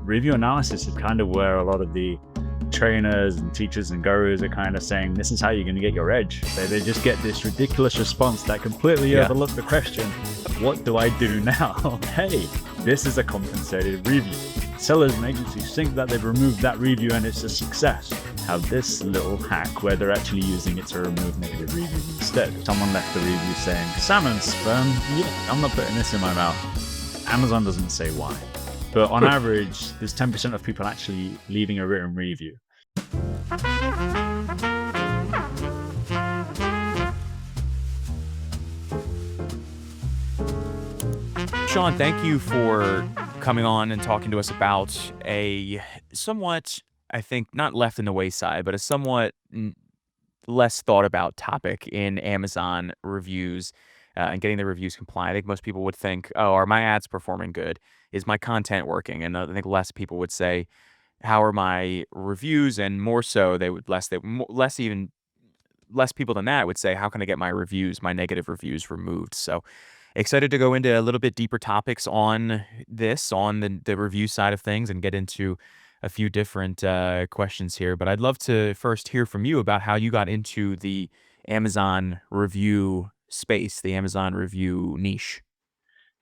review analysis is kind of where a lot of the trainers and teachers and gurus are kind of saying, this is how you're going to get your edge. They just get this ridiculous response that completely Yeah. overlook the question, what do I do now? Hey, this is a compensated review. Sellers and agencies think that they've removed that review and it's a success. Have this little hack where they're actually using it to remove negative reviews instead. Someone left a review saying, salmon sperm, yeah, I'm not putting this in my mouth. Amazon doesn't say why. But on average, there's 10% of people actually leaving a written review. Sean, thank you for coming on and talking to us about a somewhat, I think, not left in the wayside, but a somewhat less thought about topic in Amazon reviews and getting the reviews compliant. I think most people would think, oh, are my ads performing good? Is my content working? And I think less people would say, how are my reviews? And more so, less people than that would say, how can I get my reviews, my negative reviews removed? So excited to go into a little bit deeper topics on this, on the review side of things, and get into a few different questions here. But I'd love to first hear from you about how you got into the Amazon review space, the Amazon review niche.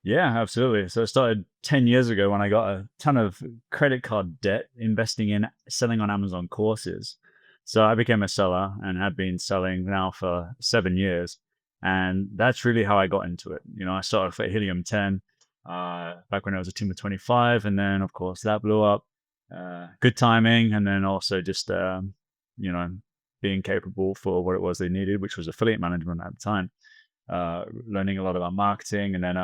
Yeah, absolutely. So it started 10 years ago when I got a ton of credit card debt investing in selling on Amazon courses. So I became a seller and have been selling now for 7 years. And that's really how I got into it. I started off at Helium 10 back when I was a team of 25. And then, of course, that blew up. Good timing. And then also just, you know, being capable for what it was they needed, which was affiliate management at the time. Learning a lot about marketing. And then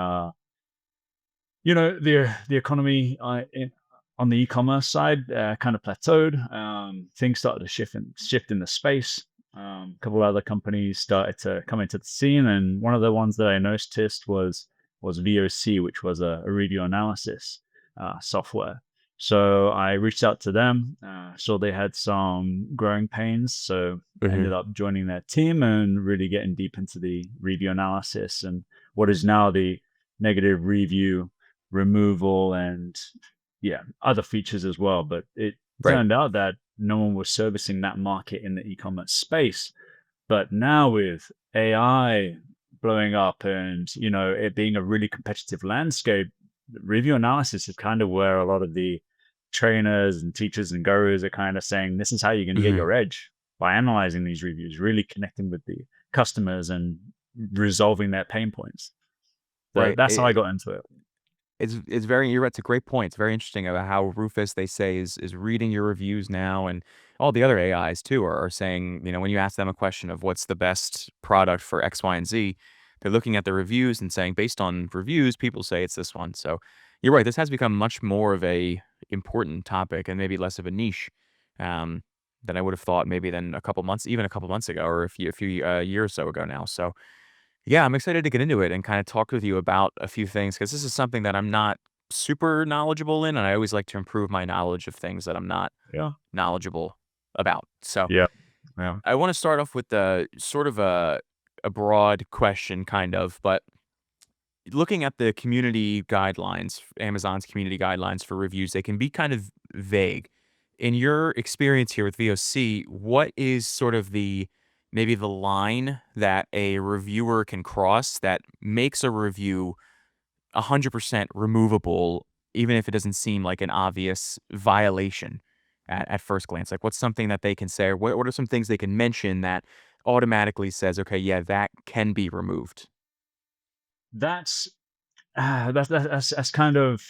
the economy on the e-commerce side kind of plateaued. Things started to shift in the space. A couple of other companies started to come into the scene, and one of the ones that I noticed was VOC, which was a review analysis software. So I reached out to them, saw they had some growing pains, so I Hmm. ended up joining their team and really getting deep into the review analysis and what is now the negative review removal and other features as well. But it Right. turned out that no one was servicing that market in the e-commerce space. But now with AI blowing up and it being a really competitive landscape, review analysis is kind of where a lot of the trainers and teachers and gurus are kind of saying, this is how you're going to get Hmm. your edge by analyzing these reviews, really connecting with the customers and resolving their pain points. So Right. that's how I got into it. It's very you're right, it's a great point. It's very interesting about how Rufus, they say, is reading your reviews now, and all the other AIs too are saying, when you ask them a question of what's the best product for X, Y, and Z, they're looking at the reviews and saying, based on reviews, people say it's this one. So you're right, this has become much more of a important topic and maybe less of a niche um, than I would have thought maybe than even a couple months ago, or a few year or so ago now. So yeah, I'm excited to get into it and kind of talk with you about a few things because this is something that I'm not super knowledgeable in, and I always like to improve my knowledge of things that I'm not Yeah. knowledgeable about. So Yeah. Yeah. I want to start off with the sort of a broad question, kind of, but looking at the community guidelines, Amazon's community guidelines for reviews, they can be kind of vague. In your experience here with VOC, what is sort of maybe the line that a reviewer can cross that makes a review 100% removable, even if it doesn't seem like an obvious violation at first glance? Like, what's something that they can say, or what are some things they can mention that automatically says, okay, yeah, that can be removed? That's that's kind of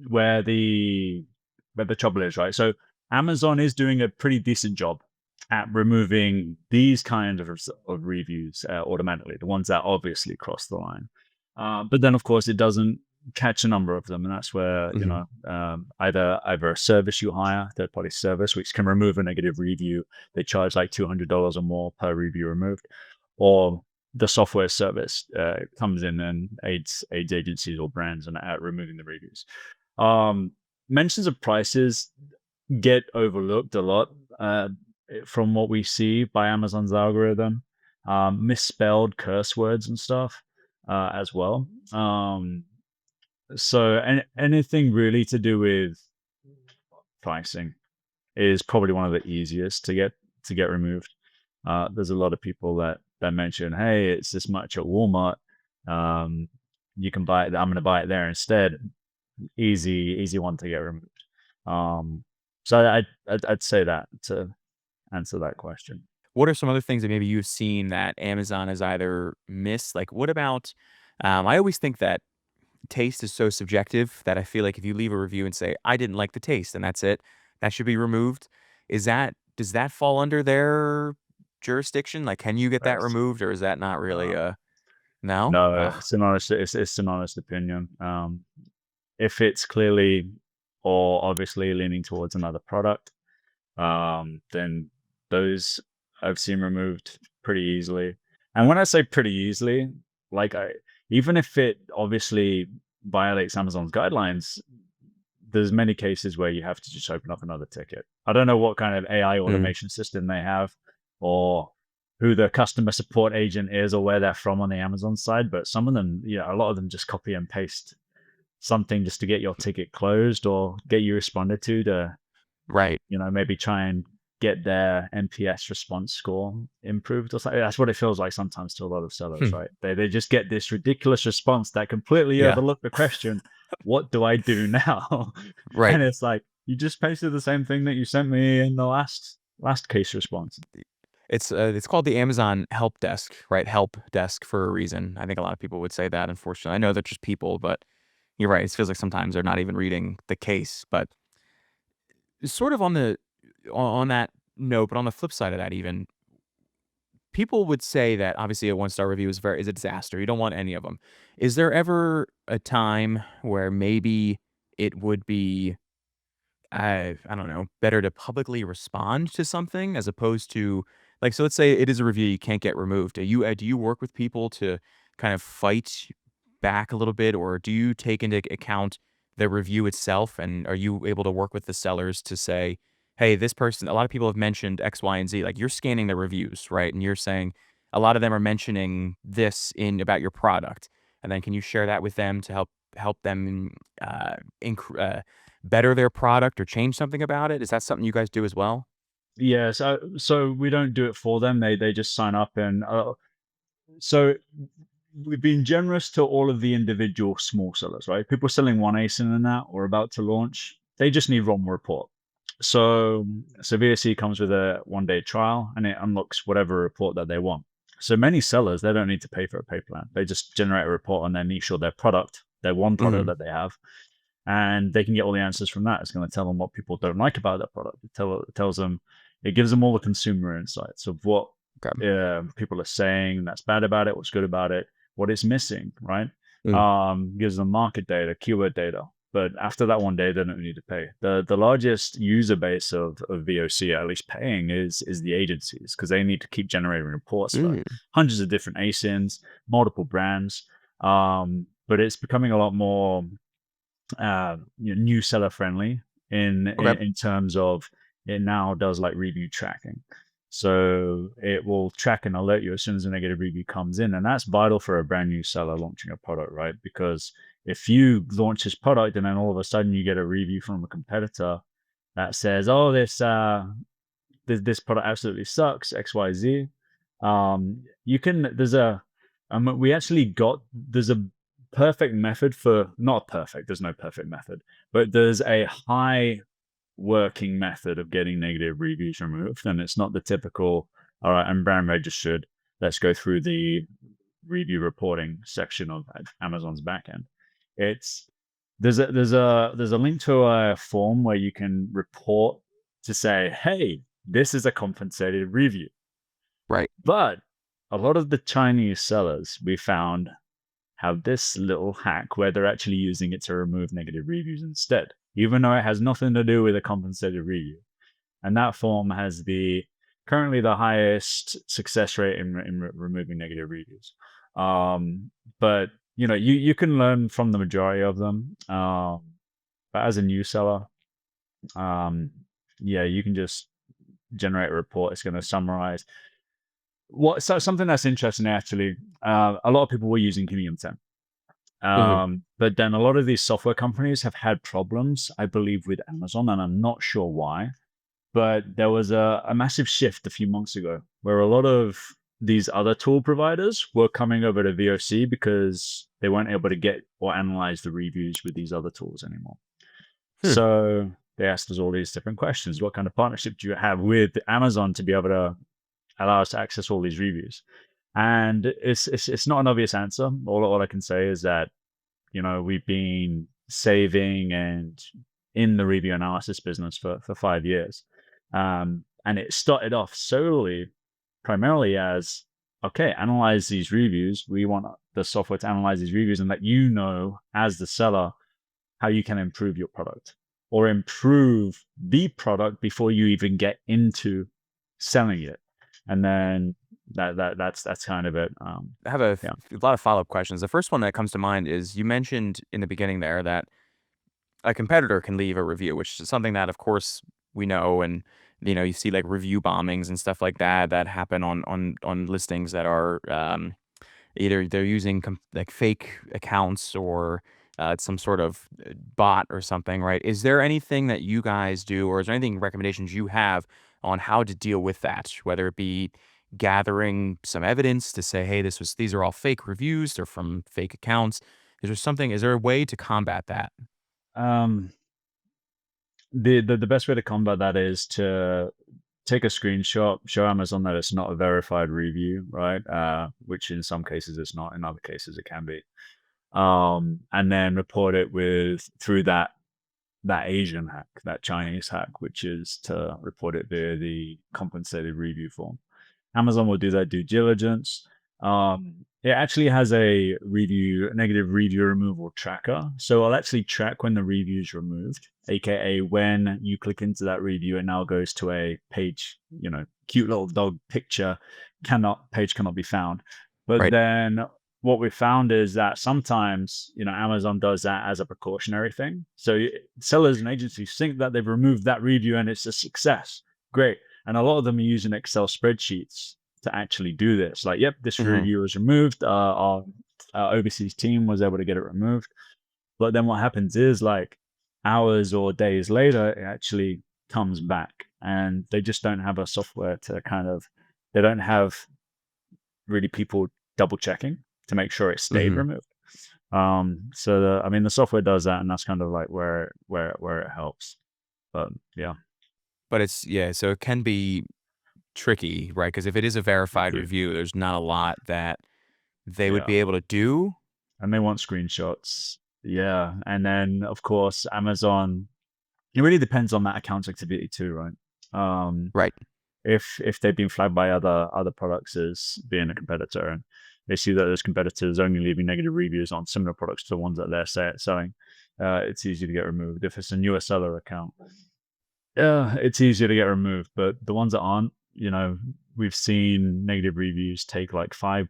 where the trouble is, right? So Amazon is doing a pretty decent job at removing these kinds of reviews automatically, the ones that obviously cross the line. But then, of course, it doesn't catch a number of them, and that's where Hmm. either a service you hire, third party service, which can remove a negative review. They charge like $200 or more per review removed, or the software service comes in and aids agencies or brands and at removing the reviews. Um, Mentions of prices get overlooked a lot from what we see by Amazon's algorithm. Misspelled curse words and stuff as well. So anything really to do with pricing is probably one of the easiest to get removed. There's a lot of people that mention, "Hey, it's this much at Walmart. Um, you can buy it. I'm going to buy it there instead." Easy one to get removed. Um, so I'd say that to answer that question. What are some other things that maybe you've seen that Amazon has either missed? Like, what about I always think that taste is so subjective that I feel like if you leave a review and say, "I didn't like the taste," and that's it, that should be removed. Does that fall under their jurisdiction? Like, can you get that Yes. removed, or is that not really No, a no? no, Ugh, it's an honest opinion. If it's clearly or obviously leaning towards another product, then those I've seen removed pretty easily. And when I say pretty easily, like even if it obviously violates Amazon's guidelines, there's many cases where you have to just open up another ticket. I don't know what kind of AI mm, automation system they have or who the customer support agent is or where they're from on the Amazon side, but some of them, yeah, a lot of them just copy and paste something just to get your ticket closed or get you responded to right. maybe try and get their NPS response score improved or something. That's what it feels like sometimes to a lot of sellers, Hmm, right? They just get this ridiculous response that completely yeah, overlook the question, what do I do now? right. And it's like, you just pasted the same thing that you sent me in the last case response. It's called the Amazon help desk, right? Help desk for a reason. I think a lot of people would say that, unfortunately. I know they're just people, but you're right. It feels like sometimes they're not even reading the case. But sort of on that note, but on the flip side of that even, people would say that obviously a one-star review is a disaster. You don't want any of them. Is there ever a time where maybe it would be I don't know, better to publicly respond to something as opposed to like, so let's say it is a review you can't get removed. Do you work with people to kind of fight back a little bit, or do you take into account the review itself? And are you able to work with the sellers to say, hey, this person, a lot of people have mentioned X, Y, and Z. Like you're scanning the reviews, right? And you're saying a lot of them are mentioning this in about your product. And then can you share that with them to help them better their product or change something about it? Is that something you guys do as well? Yeah, so we don't do it for them. They just sign up and so we've been generous to all of the individual small sellers, right? People selling one ASIN and that or about to launch, they just need one report. So VSC comes with a 1 day trial and it unlocks whatever report that they want. So many sellers, they don't need to pay for a pay plan. They just generate a report on their niche or their product, their one product Mhm. that they have, and they can get all the answers from that. It's going to tell them what people don't like about that product. It tells them, it gives them all the consumer insights of what Okay. people are saying that's bad about it, what's good about it, what it's missing, right? Mm. Gives them market data, keyword data. But after that 1 day, they don't need to pay. The largest user base of VOC, at least paying, is the agencies because they need to keep generating reports for Mm. hundreds of different ASINs, multiple brands. But it's becoming a lot more new seller friendly Okay. in terms of it now does like review tracking. So it will track and alert you as soon as a negative review comes in. And that's vital for a brand new seller launching a product, right? Because if you launch this product and then all of a sudden you get a review from a competitor that says, oh, this product absolutely sucks, XYZ. You can there's a we actually got there's a perfect method for not perfect. There's no perfect method, but there's a high working method of getting negative reviews removed, and it's not the typical. All right, I'm brand registered. Let's go through the review reporting section of Amazon's backend. It's there's a link to a form where you can report to say, hey, this is a compensated review. Right. But a lot of the Chinese sellers we found have this little hack where they're actually using it to remove negative reviews instead, even though it has nothing to do with a compensated review. And that form has the currently the highest success rate in removing negative reviews. But you can learn from the majority of them. But as a new seller, um, yeah, you can just generate a report. It's going to summarize something that's interesting actually. A lot of people were using Helium 10. Mhm. But then a lot of these software companies have had problems, I believe, with Amazon, and I'm not sure why. But there was a massive shift a few months ago where a lot of these other tool providers were coming over to VOC because they weren't able to get or analyze the reviews with these other tools anymore. Hmm. So they asked us all these different questions. What kind of partnership do you have with Amazon to be able to allow us to access all these reviews? And it's not an obvious answer. All I can say is that we've been saving and in the review analysis business for 5 years. And it started off solely, primarily as, okay, analyze these reviews. We want the software to analyze these reviews and let you know, as the seller, how you can improve your product or improve the product before you even get into selling it. And then that's kind of it. I have a Yeah. lot of follow-up questions. The first one that comes to mind is you mentioned in the beginning there that a competitor can leave a review, which is something that, of course, we know, and you see like review bombings and stuff like that that happen on listings that are either they're using like fake accounts or some sort of bot or something, right? Is there anything that you guys do, or is there anything recommendations you have on how to deal with that? Whether it be gathering some evidence to say, hey, these are all fake reviews, they're from fake accounts. Is there a way to combat that? Um, the best way to combat that is to take a screenshot, show Amazon that it's not a verified review, right? Which in some cases it's not, in other cases it can be. And then report it with through that Asian hack, that Chinese hack, which is to report it via the compensated review form. Amazon will do that due diligence. It actually has a negative review removal tracker. So I'll actually track when the review is removed, aka when you click into that review, it now goes to a page, cute little dog picture, page cannot be found. But Right. then what we found is that sometimes, Amazon does that as a precautionary thing. So sellers and agencies think that they've removed that review and it's a success. Great. And a lot of them are using Excel spreadsheets to actually do this. Like, yep, this Hmm. review was removed. Our overseas team was able to get it removed. But then what happens is, like, hours or days later, it actually comes back, and they just don't have a software to they don't have really people double checking to make sure it stayed Hmm. removed. So the software does that, and that's kind of like where it helps. But yeah, But yeah, so it can be tricky, right? Because if it is a verified tricky. review, there's not a lot that they would Yeah. be able to do. And they want screenshots. Yeah, and then of course Amazon. It really depends on that account's activity too, right? Um, Right. if they've been flagged by other products as being a competitor, and they see that those competitors only leaving negative reviews on similar products to the ones that they're selling, it's easy to get removed. If it's a newer seller account, yeah, it's easier to get removed. But the ones that aren't, we've seen negative reviews take like 5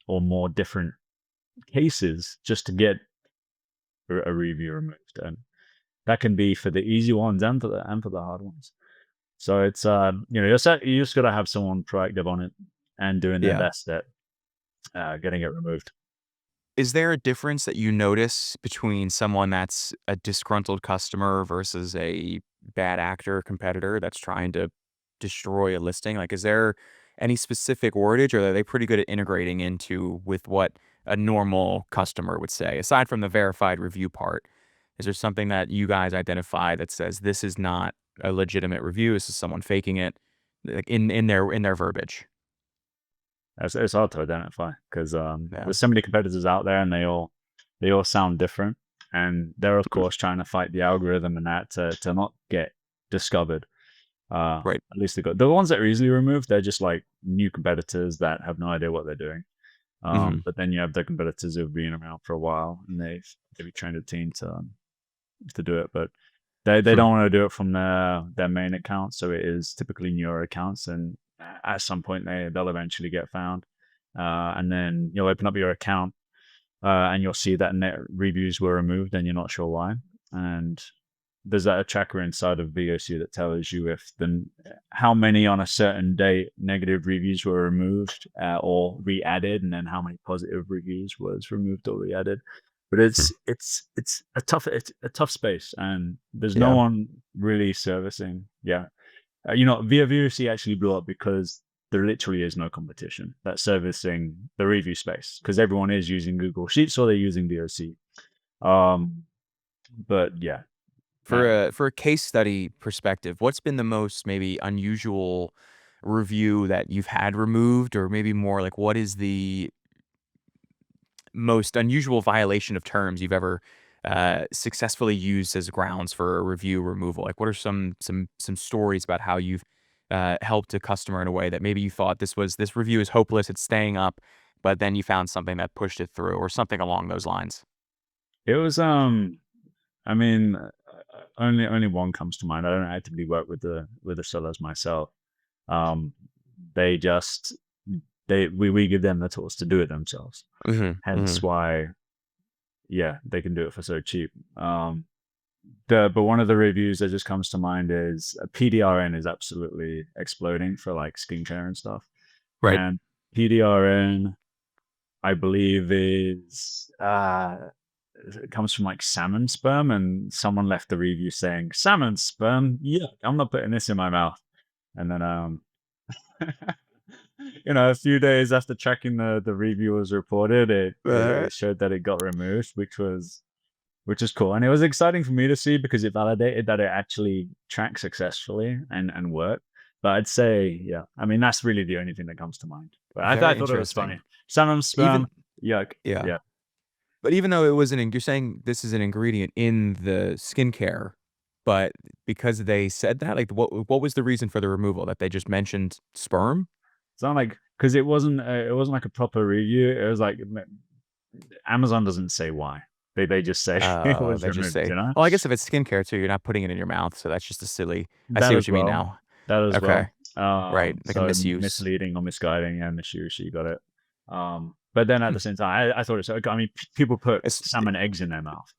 or more different cases just to get a review removed, and that can be for the easy ones and for the hard ones. So it's you just got to have someone proactive on it and doing their Yeah. best at getting it removed. Is there a difference that you notice between someone that's a disgruntled customer versus a bad actor competitor that's trying to destroy a listing? Like, is there any specific wordage, or are they pretty good at integrating into with what a normal customer would say? Aside from the verified review part, is there something that you guys identify that says this is not a legitimate review? This is someone faking it, like in their verbiage? It's hard to identify because Yeah. there's so many competitors out there, and they all sound different, and they're of Mhm. course trying to fight the algorithm and that to not get discovered. Right. At least they got the ones that are easily removed. They're just like new competitors that have no idea what they're doing. Hmm. But then you have the competitors who've been around for a while, and they've trained a team to do it, but they Hmm. don't want to do it from their main account. So it is typically newer accounts, and at some point they'll eventually get found. And then you'll open up your account, and you'll see that net reviews were removed, and you're not sure why. And there's that tracker inside of VOC that tells you if how many on a certain date negative reviews were removed or re-added, and then how many positive reviews was removed or re-added. But Hmm. it's a tough space, and there's no Yeah. one really servicing. Yeah, you know, via VOC actually blew up because there literally is no competition that's servicing the review space because everyone is using Google Sheets or they're using VOC. Um, but yeah, uh, For a case study perspective, what's been the most maybe unusual review that you've had removed, or maybe more like what is the most unusual violation of terms you've ever successfully used as grounds for a review removal? Like, what are some stories about how you've helped a customer in a way that maybe you thought this review is hopeless, it's staying up, but then you found something that pushed it through, or something along those lines? it was I mean, only one comes to mind. I don't actively work with the sellers myself. Um, they just we give them the tools to do it themselves. Hmm. Hence Hmm. why, yeah, they can do it for so cheap. But one of the reviews that just comes to mind is PDRN is absolutely exploding for like skincare and stuff. Right. And PDRN, I believe, is it comes from like salmon sperm, and someone left a review saying salmon sperm. Yeah, I'm not putting this in my mouth. And then you know, a few days after tracking the review was reported, it showed that it got removed, which is cool. And it was exciting for me to see because it validated that it actually tracked successfully and worked. But I'd say, yeah, I mean, that's really the only thing that comes to mind. But I Very thought it was funny. interesting. Salmon sperm, Even yuck. yeah. Yeah. But even though it was you're saying this is an ingredient in the skincare, but because they said that, like, what was the reason for the removal? That they just mentioned sperm? It's not like, because it wasn't like a proper review. It was like Amazon doesn't say why. They just say it was They just removed, say, you know? well, I guess if it's skincare too, you're not putting it in your mouth, so that's just a silly. I That see what as you mean well. now. That as Okay, well. right, like a So misuse. misleading or misguiding, and she got it. But then at Hmm. the same time, I thought it's. I mean, people put It's salmon eggs in their mouth,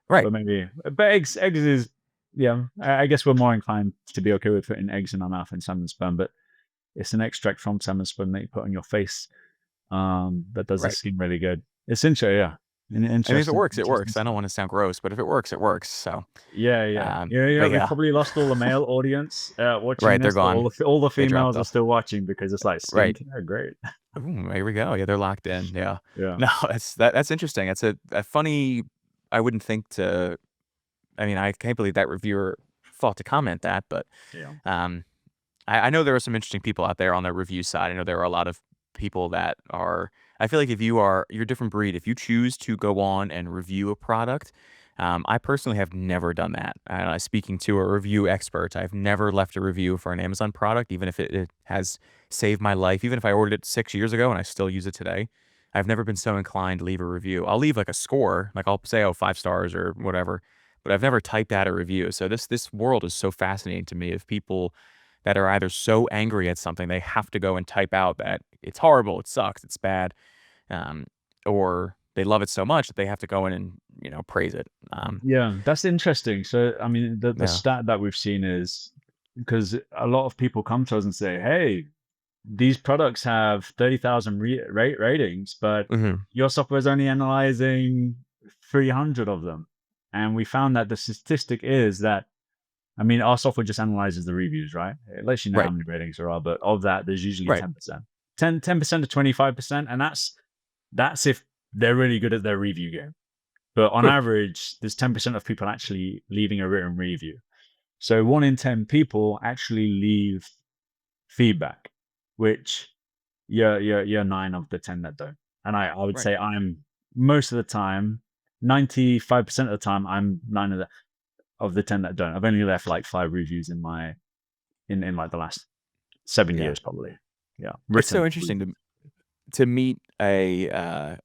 right. but maybe, but eggs is, yeah. I guess we're more inclined to be okay with putting eggs in our mouth than salmon sperm, but it's an extract from salmon sperm that you put on your face. That does the Right. skin really good. It's interesting, yeah. I mean, if it works, it Interesting works. I stuff. don't want to sound gross, but if it works, it works. So, Yeah, yeah. but We yeah, probably lost all the male audience watching right, they're this, but gone. all the They dropped females are off. still watching because it's like Right. skincare. Great. Ooh, here we go. Yeah, they're locked in. Yeah. Yeah. No, that's interesting. That's a funny. I wouldn't think to. I mean, I can't believe that reviewer thought to comment that, but Yeah. um, I know there are some interesting people out there on the review side. I know there are a lot of people that are. I feel like if you're a different breed. If you choose to go on and review a product, I personally have never done that. Speaking to a review expert, I've never left a review for an Amazon product, even if it has saved my life. Even if I ordered it 6 years ago and I still use it today, I've never been so inclined to leave a review. I'll leave like a score, like I'll say, oh, 5 stars or whatever, but I've never typed out a review. So this world is so fascinating to me of people that are either so angry at something they have to go and type out that it's horrible, it sucks, it's bad, um, or they love it so much that they have to go in and praise it. Yeah, that's interesting. So, I mean, the Yeah. stat that we've seen is because a lot of people come to us and say, "Hey, these products have 30,000 ratings, but Hmm. your software is only analyzing 300 of them." And we found that the statistic is that, I mean, our software just analyzes the reviews, right? It lets you know how Right. many ratings there are, but of that, there's usually Right. 10%. 10% to 25%, and that's if they're really good at their review game. But on Huh. average, there's 10% of people actually leaving a written review. So one in 10 people actually leave feedback, which you're nine of the 10 that don't. And I would Right. say I'm most of the time, 95% of the time, I'm nine of the 10 that don't. I've only left like five reviews in my in like the last seven Yeah. years probably. Yeah. It's so Written interesting reviews. to meet a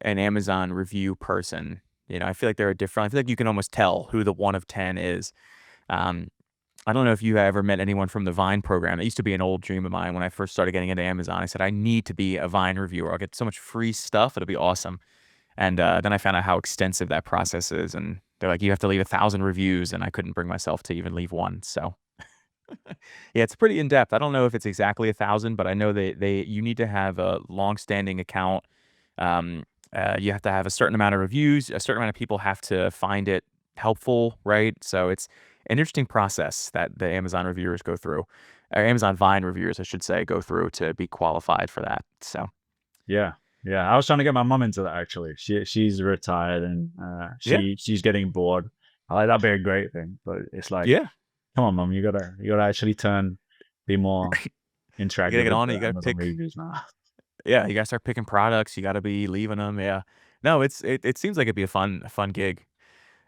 an Amazon review person. I feel like they're a different. I feel like you can almost tell who the 1 of 10 is. Um, I don't know if you ever met anyone from the Vine program. It used to be an old dream of mine when I first started getting into Amazon. I said, I need to be a Vine reviewer. I'll get so much free stuff. It'll be awesome. And then I found out how extensive that process is. And they're like, you have to leave 1,000 reviews. And I couldn't bring myself to even leave one. So, yeah, it's pretty in depth. I don't know if it's exactly 1,000, but I know you need to have a long-standing account. Um, You have to have a certain amount of reviews. A certain amount of people have to find it helpful, right? So it's an interesting process that the Amazon reviewers go through, or Amazon Vine reviewers, I should say, go through to be qualified for that. So Yeah. Yeah. I was trying to get my mom into that actually. She's retired and yeah, she's getting bored. I like that'd be a great thing. But it's like, yeah, come on, mom, you gotta actually be more you gotta interactive get with on it. the You gotta Amazon pick. reviews now. Yeah, you gotta start picking products. You gotta be leaving them. Yeah, no, it seems like it'd be a fun gig.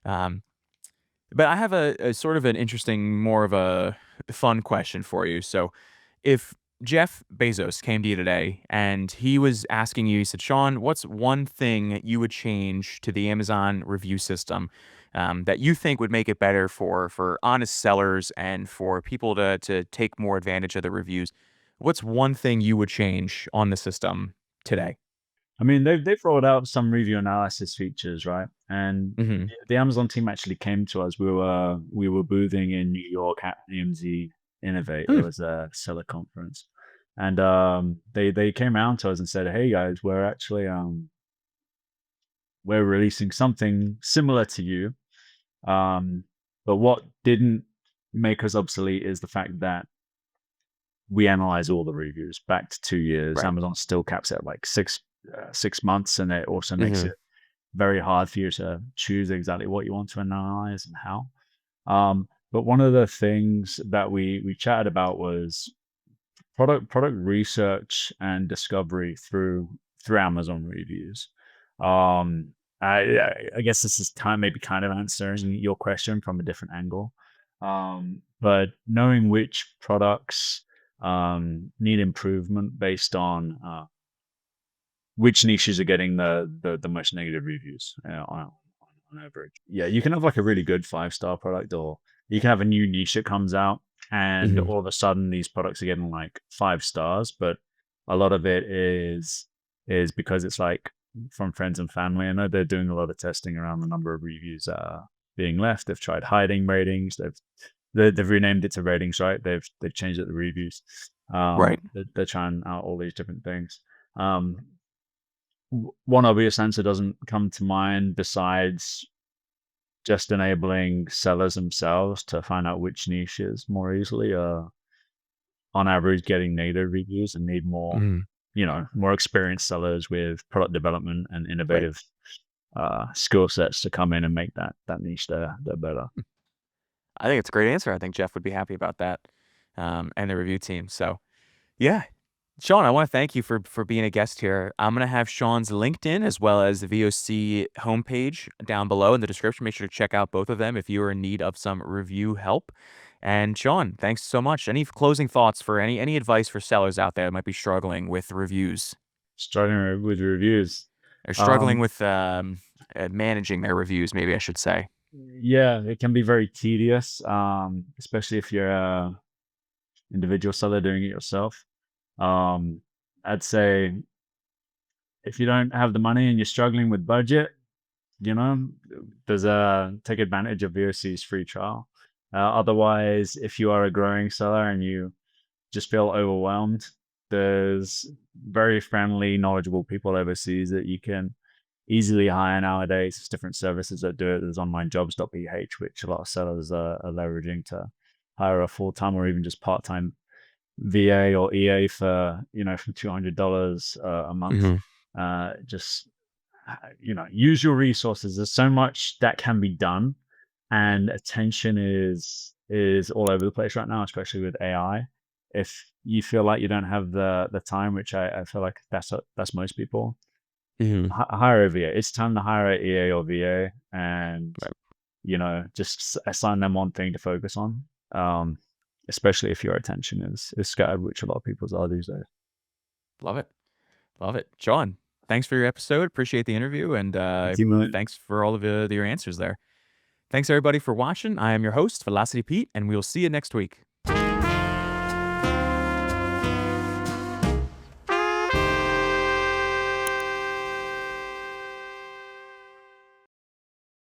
Um, But I have a sort of an interesting, more of a fun question for you. So, if Jeff Bezos came to you today and he was asking you, he said, Sean, what's one thing you would change to the Amazon review system that you think would make it better for honest sellers and for people to take more advantage of the reviews? What's one thing you would change on the system today? I mean, they've rolled out some review analysis features, right? And Hmm. the Amazon team actually came to us. We were boothing in New York at AMZ Innovate. It Hmm. was a seller conference, and they came around to us and said, "Hey guys, we're actually we're releasing something similar to you, but what didn't make us obsolete is the fact that we analyze all the reviews back to 2 years. Right. Amazon still caps it at like 6 months, and it also makes Hmm. it very hard for you to choose exactly what you want to analyze and how. But one of the things that we chatted about was product research and discovery through Amazon reviews. Um, I guess this is maybe kind of answering your question from a different angle. But knowing which products need improvement based on which niches are getting the most negative reviews on average. Yeah, you can have like a really good 5-star product, or you can have a new niche that comes out, and Hmm. all of a sudden these products are getting like 5 stars, but a lot of it is because it's like from friends and family. I know they're doing a lot of testing around the number of reviews being left. They've tried hiding ratings. They've renamed it to ratings, right? They've changed it to reviews. Right. They're trying out all these different things. Um, One obvious answer doesn't come to mind besides just enabling sellers themselves to find out which niches more easily are on average getting negative reviews and need more, Hmm. more experienced sellers with product development and Right. innovative skill sets to come in and make that niche there better. I think it's a great answer. I think Jeff would be happy about that, and the review team. So, yeah, Sean, I want to thank you for being a guest here. I'm gonna have Sean's LinkedIn as well as the VOC homepage down below in the description. Make sure to check out both of them if you are in need of some review help. And Sean, thanks so much. Any closing thoughts for any advice for sellers out there that might be struggling with reviews Starting with reviews. or struggling Um, with managing their reviews? Maybe I should say. yeah, it can be very tedious, especially if you're a individual seller doing it yourself. Um, I'd say if you don't have the money and you're struggling with budget, you know, there's a take advantage of VOC's free trial. Otherwise, if you are a growing seller and you just feel overwhelmed, there's very friendly, knowledgeable people overseas that you can easily hire nowadays. There's different services that do it. There's onlinejobs.ph, which a lot of sellers are leveraging to hire a full-time or even just part-time VA or EA for, from $200 a month. Hmm. Just use your resources. There's so much that can be done, and attention is all over the place right now, especially with AI. If you feel like you don't have the time, which I feel like that's most people, Hmm. hire a VA. It's time to hire a EA or VA, and just assign them one thing to focus on. Um, Especially if your attention is scattered, which a lot of people's are these days. Love it. Love it. Sean, thanks for your episode. Appreciate the interview. And Thank you, Milton. thanks for all of your answers there. Thanks, everybody, for watching. I am your host, Velocity Pete, and we will see you next week.